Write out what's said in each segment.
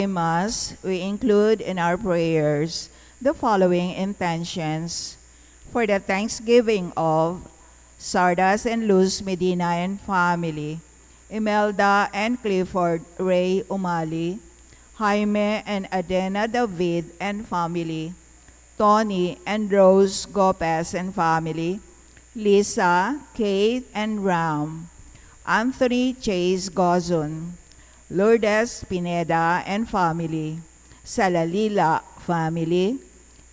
Amos, we include in our prayers the following intentions for the thanksgiving of Sardas and Luz Medina and family, Imelda and Clifford Ray Umali, Jaime and Adena David and family, Tony and Rose Gopez and family, Lisa, Kate and Ram, Anthony Chase Gozon, Lourdes Pineda and family, Salalila family,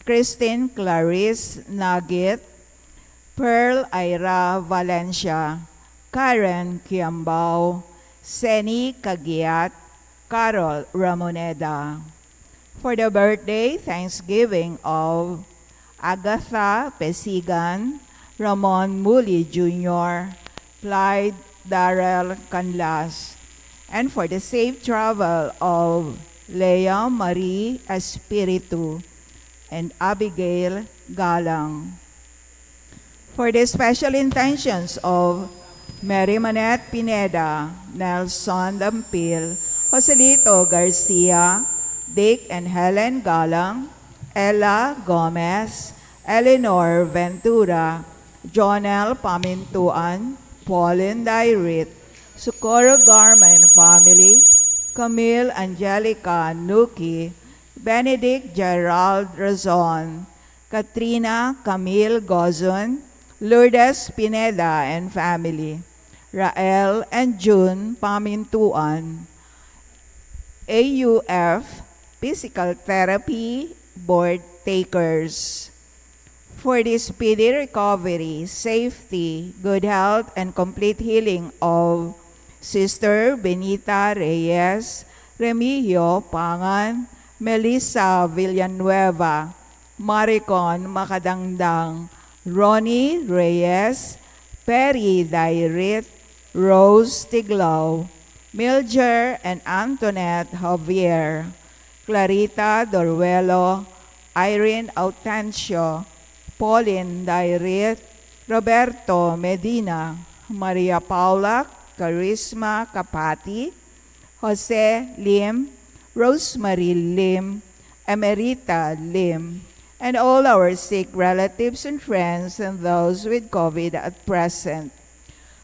Christine Clarice Nagit, Pearl Ira Valencia, Karen Kiambao, Seni Kagiat, Carol Ramoneda. For the birthday thanksgiving of Agatha Pesigan, Ramon Muli Jr., Clyde Darrell Canlas, and for the safe travel of Leah Marie Espiritu and Abigail Galang. For the special intentions of Mary Manette Pineda, Nelson Dampil, Joselito Garcia, Dick and Helen Galang, Ella Gomez, Eleanor Ventura, Jonel Pamintuan, Pauline Dairit, Socorro Garma and family, Camille Angelica Nuki, Benedict Gerald Razon, Katrina Camille Gozon, Lourdes Pineda and family, Rael and June Pamintuan, AUF Physical Therapy Board Takers. For the speedy recovery, safety, good health, and complete healing of Sister Benita Reyes, Remigio Pangan, Melissa Villanueva, Maricon Makadangdang, Ronnie Reyes, Perry Dairit, Rose Tiglao, Milger and Antoinette Javier, Clarita Doruelo, Irene Autencio, Pauline Dairit, Roberto Medina, Maria Paula Carisma Capati, Jose Lim, Rosemary Lim, Emerita Lim, and all our sick relatives and friends and those with COVID at present.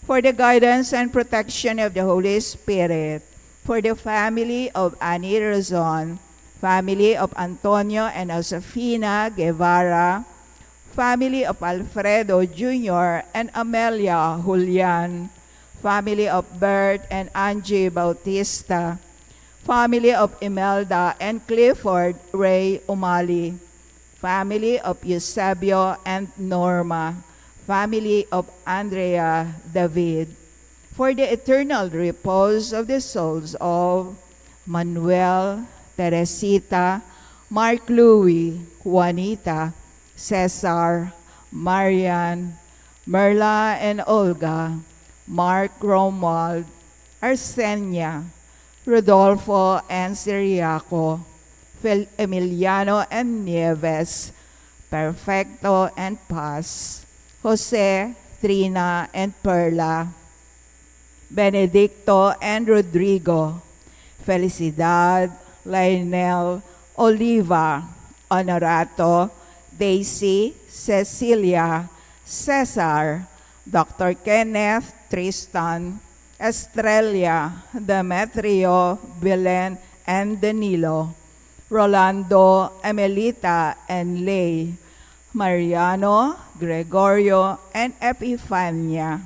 For the guidance and protection of the Holy Spirit, for the family of Annie Razon, family of Antonio and Josefina Guevara, family of Alfredo Jr. and Amelia Julian, family of Bert and Angie Bautista, family of Imelda and Clifford Ray Umali, family of Eusebio and Norma, family of Andrea David, for the eternal repose of the souls of Manuel, Teresita, Mark Louis, Juanita, Cesar, Marian, Merla and Olga, Mark Romuald, Arsenia, Rodolfo and Siriaco, Emiliano and Nieves, Perfecto and Paz, Jose, Trina and Perla, Benedicto and Rodrigo, Felicidad, Lionel, Oliva, Honorato, Daisy, Cecilia, Cesar, Dr. Kenneth, Tristan, Estrella, Demetrio, Belen, and Danilo, Rolando, Emelita, and Lay, Mariano, Gregorio, and Epifania,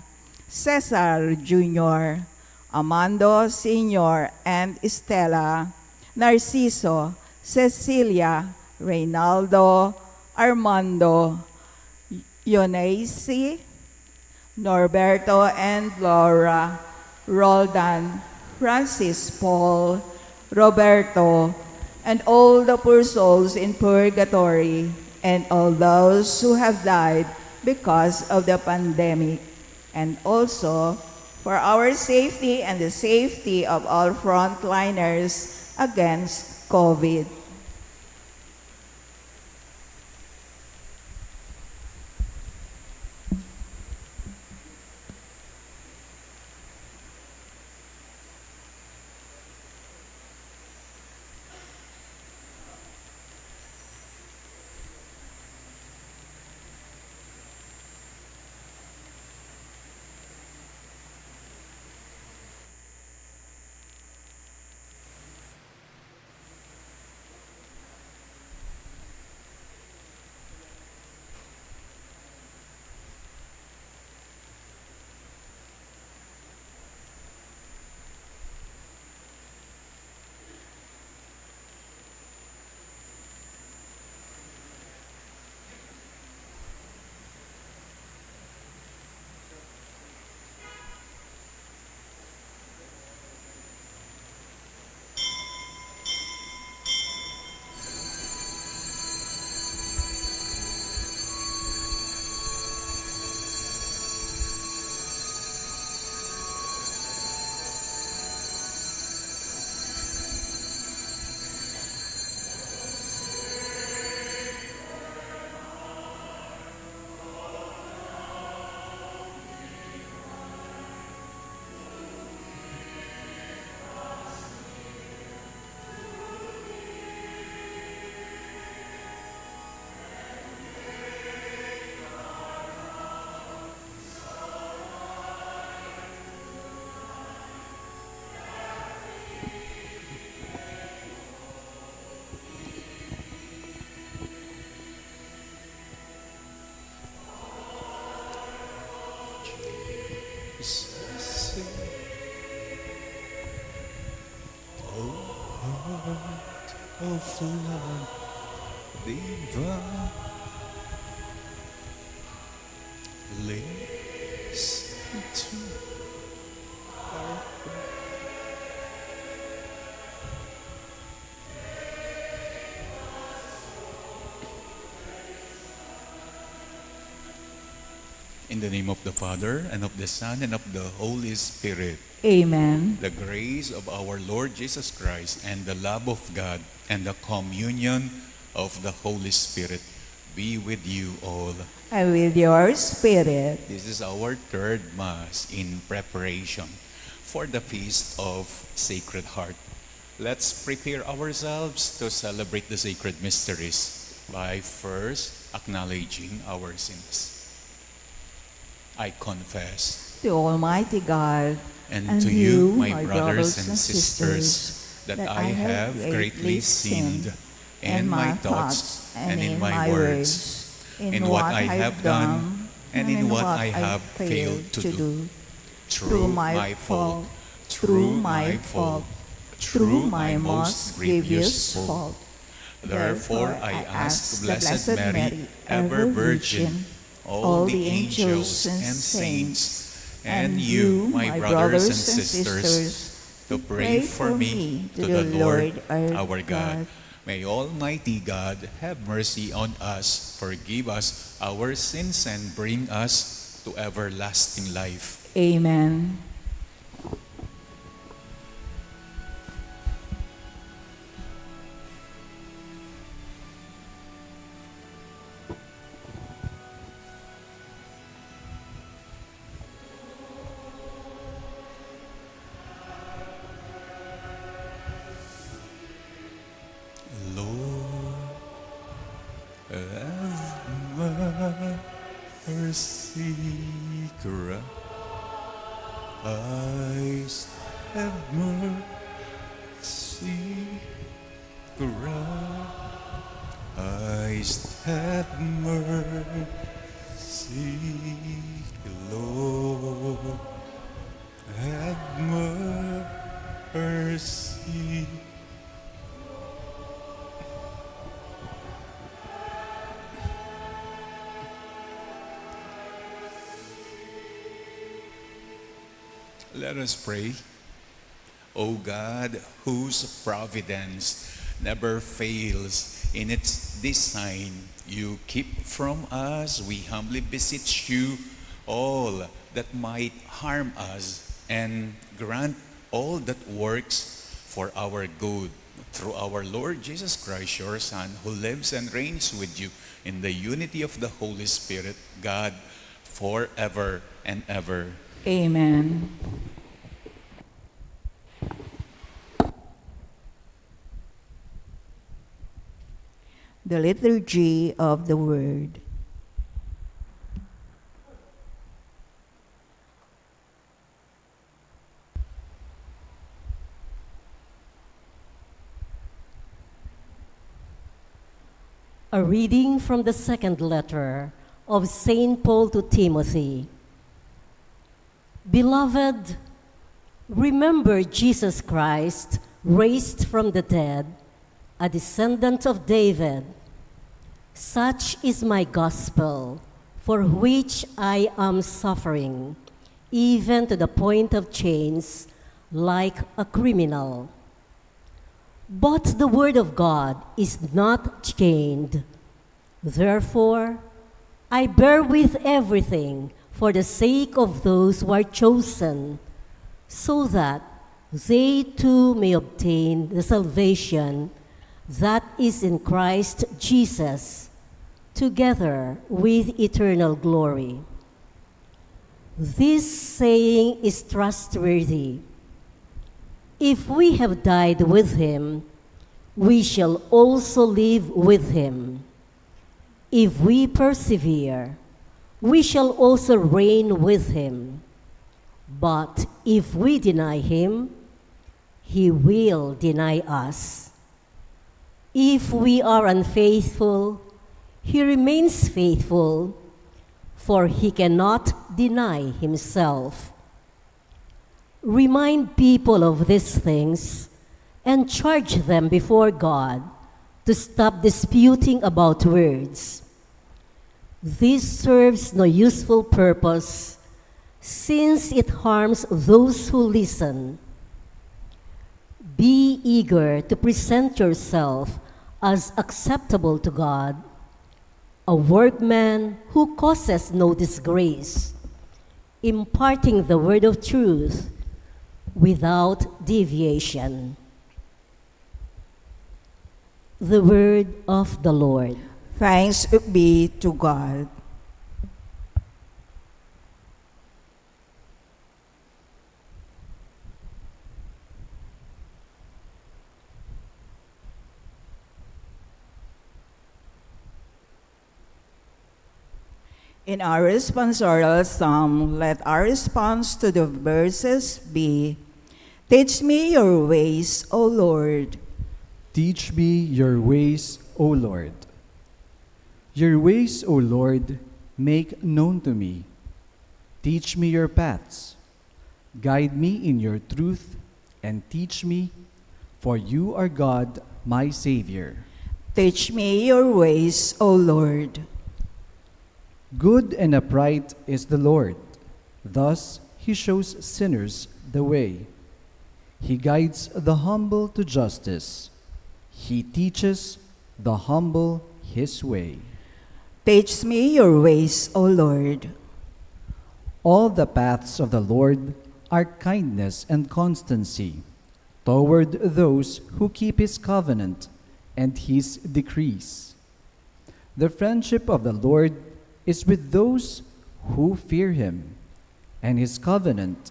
Cesar Jr., Amando Sr., and Estela, Narciso, Cecilia, Reynaldo, Armando, Yonaisi, Norberto and Laura, Roldan, Francis Paul, Roberto, and all the poor souls in purgatory, and all those who have died because of the pandemic, and also for our safety and the safety of all frontliners against COVID. of love divine. Listen to our prayer. In the name of the Father, and of the Son, and of the Holy Spirit. Amen. The grace of our Lord Jesus Christ, and the love of God, and the communion of the Holy Spirit be with you all. And with your spirit. This is our third Mass in preparation for the Feast of Sacred Heart. Let's prepare ourselves to celebrate the sacred mysteries by first acknowledging our sins. I confess To Almighty God and to you, my brothers and sisters, that I have greatly sinned in my thoughts and in my words, in what I have done and in what I have failed to do. Through my fault, through my fault, through my most grievous fault. Therefore I ask Blessed Mary, ever Virgin, all the angels and saints, and you, my brothers and sisters, to pray for me to the Lord our God. May Almighty God have mercy on us, forgive us our sins, and bring us to everlasting life. Amen. Lord, have mercy, Christ, have mercy, Christ, have mercy, Lord, have mercy. Let us pray. O God, whose providence never fails in its design, you keep from us, we humbly beseech you, all that might harm us, and grant all that works for our good. Through our Lord Jesus Christ, your Son, who lives and reigns with you in the unity of the Holy Spirit, God, forever and ever. Amen. The Liturgy of the Word. A reading from the second letter of St. Paul to Timothy. Beloved, remember Jesus Christ, raised from the dead, a descendant of David. Such is my gospel, for which I am suffering, even to the point of chains, like a criminal. But the word of God is not chained. Therefore, I bear with everything for the sake of those who are chosen, so that they too may obtain the salvation that is in Christ Jesus, together with eternal glory. This saying is trustworthy. If we have died with him, we shall also live with him. If we persevere, we shall also reign with him. But if we deny him, he will deny us. If we are unfaithful, he remains faithful, for he cannot deny himself. Remind people of these things and charge them before God to stop disputing about words. This serves no useful purpose since it harms those who listen. Be eager to present yourself as acceptable to God, a workman who causes no disgrace, imparting the word of truth without deviation. The word of the Lord. Thanks be to God. In our responsorial psalm, let our response to the verses be, Teach me your ways, O Lord. Teach me your ways, O Lord. Your ways, O Lord, make known to me. Teach me your paths. Guide me in your truth and teach me, for you are God, my Savior. Teach me your ways, O Lord. Good and upright is the Lord. Thus he shows sinners the way. He guides the humble to justice. He teaches the humble his way. Teach me your ways, O Lord. All the paths of the Lord are kindness and constancy toward those who keep his covenant and his decrees. The friendship of the Lord is with those who fear him, and his covenant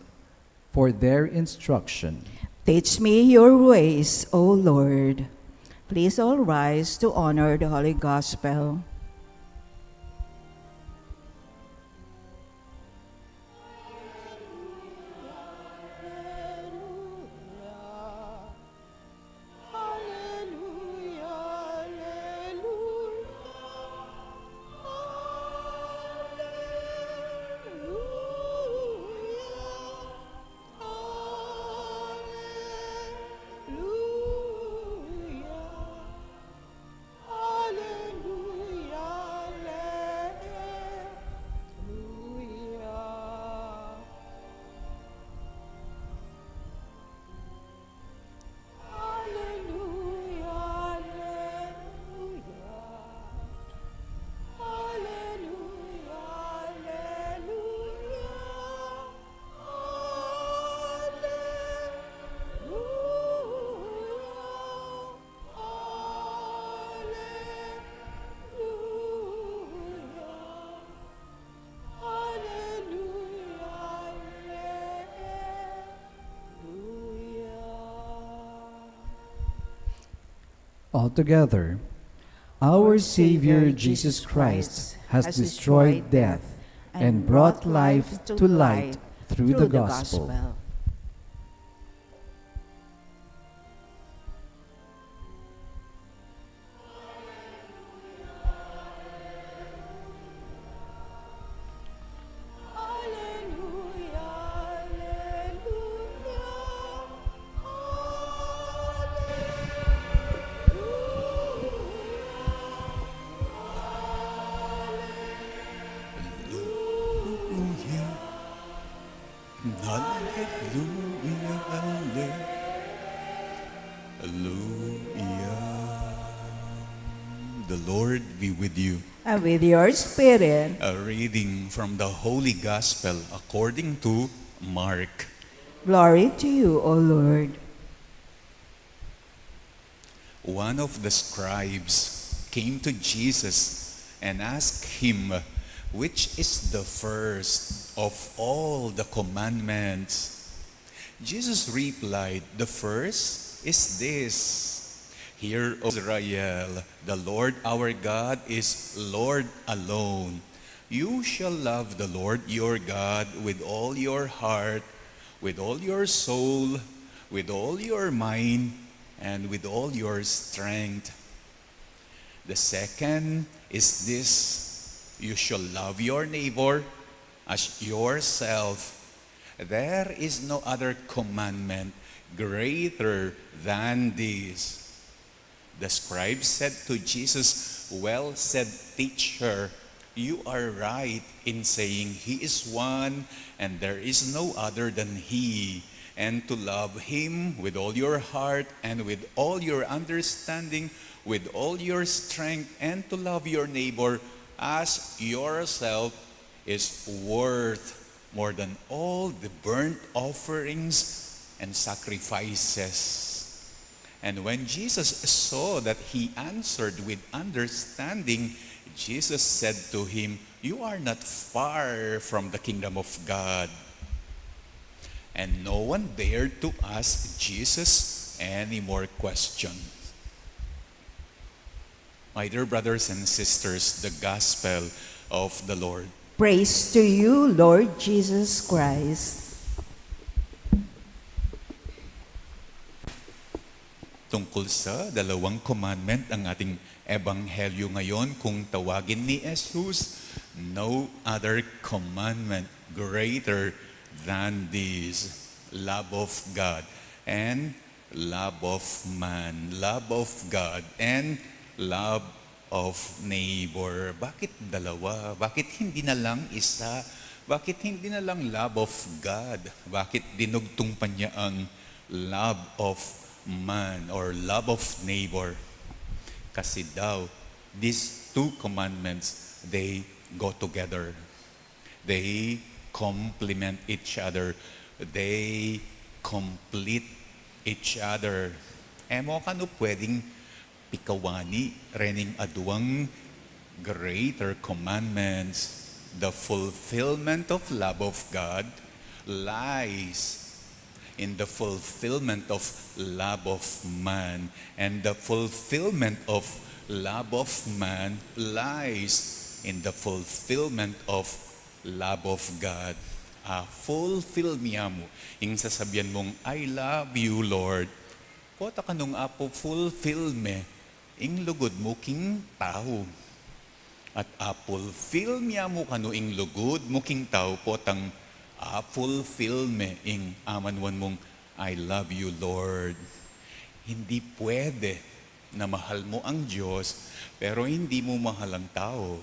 for their instruction. Teach me your ways, O Lord. Please all rise to honor the Holy Gospel. Altogether, our Savior Jesus Christ has destroyed death and brought life to light through the gospel. The Lord be with you. And with your spirit. A reading from the Holy Gospel according to Mark. Glory to you, O Lord. One of the scribes came to Jesus and asked him, which is the first of all the commandments? Jesus replied, the first is this. Hear, O Israel, the Lord our God is Lord alone. You shall love the Lord your God with all your heart, with all your soul, with all your mind, and with all your strength. The second is this: you shall love your neighbor as yourself. There is no other commandment greater than this. The scribes said to Jesus, "Well said, teacher. You are right in saying he is one and there is no other than he. And to love him with all your heart and with all your understanding, with all your strength, and to love your neighbor as yourself is worth more than all the burnt offerings and sacrifices." And when Jesus saw that he answered with understanding, Jesus said to him, "You are not far from the kingdom of God." And no one dared to ask Jesus any more questions. My dear brothers and sisters, the gospel of the Lord. Praise to you, Lord Jesus Christ. Tungkol sa dalawang commandment ang ating ebanghelyo ngayon, kung tawagin ni Jesus, no other commandment greater than this: love of God and love of man, love of God and love of neighbor. Bakit dalawa? Bakit hindi na lang isa? Bakit hindi na lang love of God? Bakit dinugtong pa niya ang love of man or love of neighbor? Kasi daw, these two commandments, they go together. They complement each other. They complete each other. Mo kano pwedeng pikawani rening aduang greater commandments? The fulfillment of love of God lies in the fulfillment of love of man, and the fulfillment of love of man lies in the fulfillment of love of God. Fulfill niya mo. Ing sasabihan mong, "I love you, Lord." Pota kanong apo fulfill me. Ing lugod mo king tao. At fulfill niya mo kano ing lugod mo king tao, potang fulfill me ing amanwan mong, "I love you, Lord." Hindi pwede na mahal mo ang Diyos pero hindi mo mahal ang tao.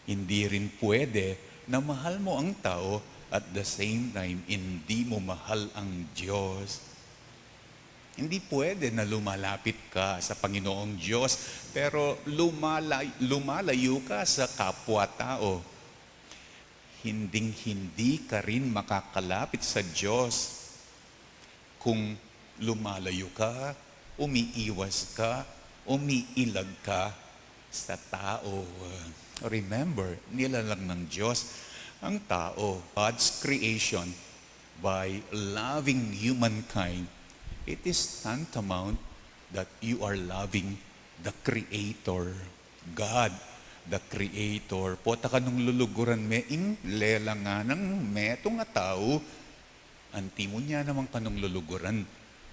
Hindi rin pwede na mahal mo ang tao at the same time hindi mo mahal ang Diyos. Hindi pwede na lumalapit ka sa Panginoong Diyos pero lumalayo ka sa kapwa-tao. Hinding-hindi ka rin makakalapit sa Diyos kung lumalayo ka, umiiwas ka, umiilag ka sa tao. Remember, nilalang ng Diyos ang tao. God's creation, by loving humankind, it is tantamount that you are loving the Creator, God, the Creator. Pota ka nung luluguran me, ing lela nga ng meto nga tao, anti mo niya naman ka nung luluguran,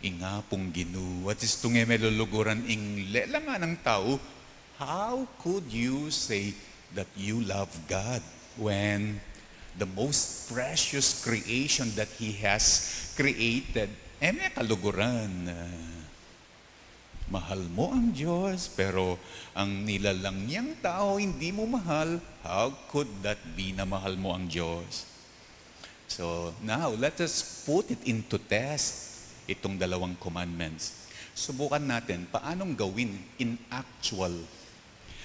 inga pong Ginu. At is tunge me luluguran, ing lela nga ng tao, how could you say that you love God when the most precious creation that He has created, may kaluguran? Mahal mo ang Diyos, pero ang nilalang niyang tao hindi mo mahal. How could that be na mahal mo ang Diyos? So now, let us put it into test, itong dalawang commandments. Subukan natin, paanong gawin in actual?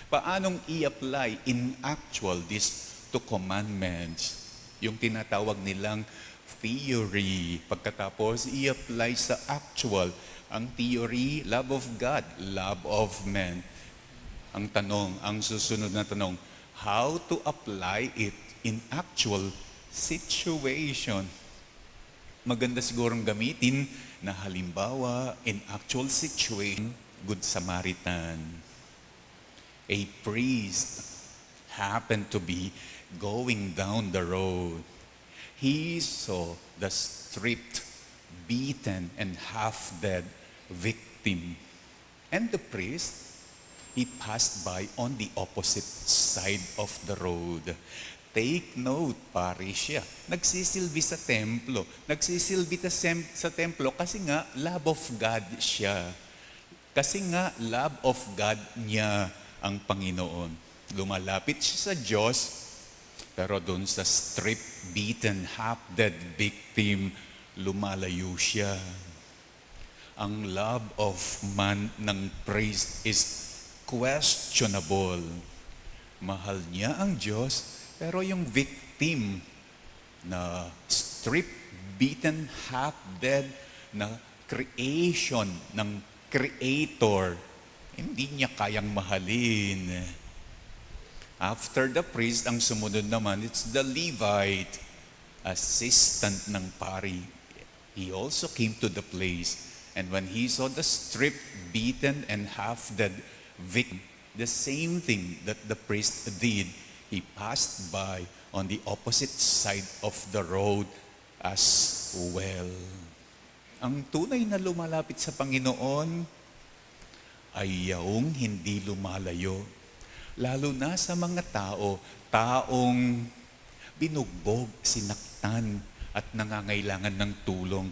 Paanong i-apply in actual these two commandments? Yung tinatawag nilang theory. Pagkatapos, i-apply sa actual. Ang theory, love of God, love of man. Ang tanong, ang susunod na tanong, how to apply it in actual situation? Maganda sigurong gamitin na halimbawa, in actual situation, Good Samaritan. A priest happened to be going down the road. He saw the stripped, beaten, and half-dead victim. And the priest, he passed by on the opposite side of the road. Take note, Parish siya. Nagsisilbi sa templo. Nagsisilbi sa templo kasi nga, love of God siya. Kasi nga, love of God niya ang Panginoon. Lumalapit siya sa Diyos, pero doon sa stripped, beaten, half-dead victim, lumalayo siya. Ang love of man ng priest is questionable. Mahal niya ang Diyos, pero yung victim na stripped, beaten, half-dead na creation ng Creator, hindi niya kayang mahalin. After the priest, ang sumunod naman, it's the Levite, assistant ng pari. He also came to the place. And when he saw the stripped, beaten, and half-dead victim, the same thing that the priest did, he passed by on the opposite side of the road as well. Ang tunay na lumalapit sa Panginoon ay yaong hindi lumalayo. Lalo na sa mga taong binugbog, sinaktan, at nangangailangan ng tulong.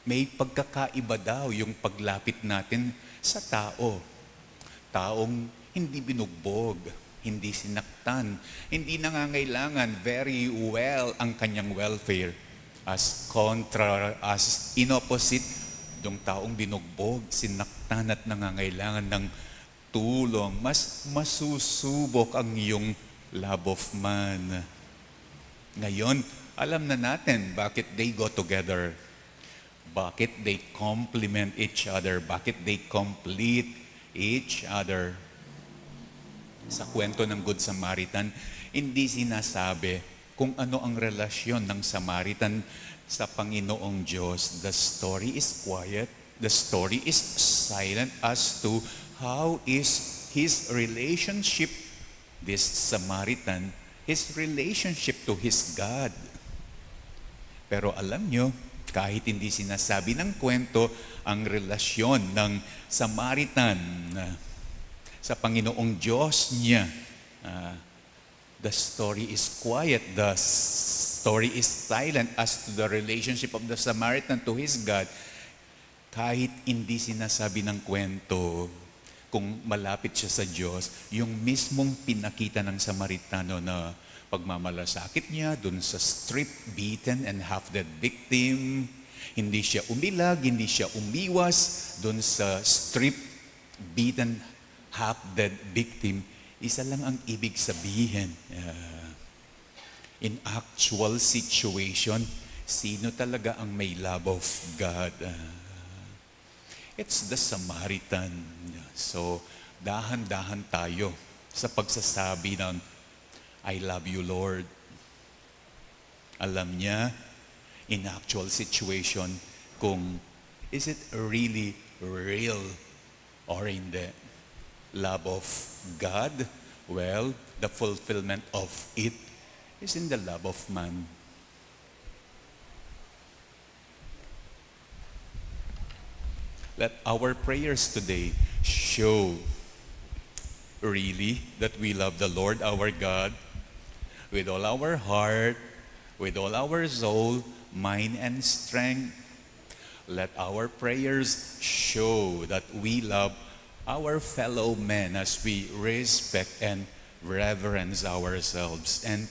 May pagkakaiba daw yung paglapit natin sa taong hindi binugbog, hindi sinaktan, hindi nangangailangan very well ang kanyang welfare. As in opposite, yung taong binugbog, sinaktan at nangangailangan ng tulong, mas masusubok ang iyong love of man. Ngayon, alam na natin bakit they go together. Bakit they complement each other? Bakit they complete each other? Sa kwento ng Good Samaritan, hindi sinasabi kung ano ang relasyon ng Samaritan sa Panginoong Diyos. The story is quiet. The story is silent as to how is his relationship, this Samaritan, his relationship to his God. Pero alam nyo, kahit hindi sinasabi ng kwento ang relasyon ng Samaritan sa Panginoong Diyos niya, the story is quiet, the story is silent as to the relationship of the Samaritan to his God. Kahit hindi sinasabi ng kwento kung malapit siya sa Diyos, yung mismong pinakita ng Samaritano na pagmamalasakit niya dun sa stripped, beaten, and half-dead victim. Hindi siya umilag, hindi siya umiwas dun sa stripped, beaten, half-dead victim. Isa lang ang ibig sabihin. In actual situation, sino talaga ang may love of God? It's the Samaritan. So, dahan-dahan tayo sa pagsasabi ng I love you, Lord. Alam niya, in actual situation, kung is it really real or hindi. Love of God, well, the fulfillment of it is in the love of man. Let our prayers today show really that we love the Lord our God with all our heart, with all our soul, mind, and strength. Let our prayers show that we love our fellow men as we respect and reverence ourselves. And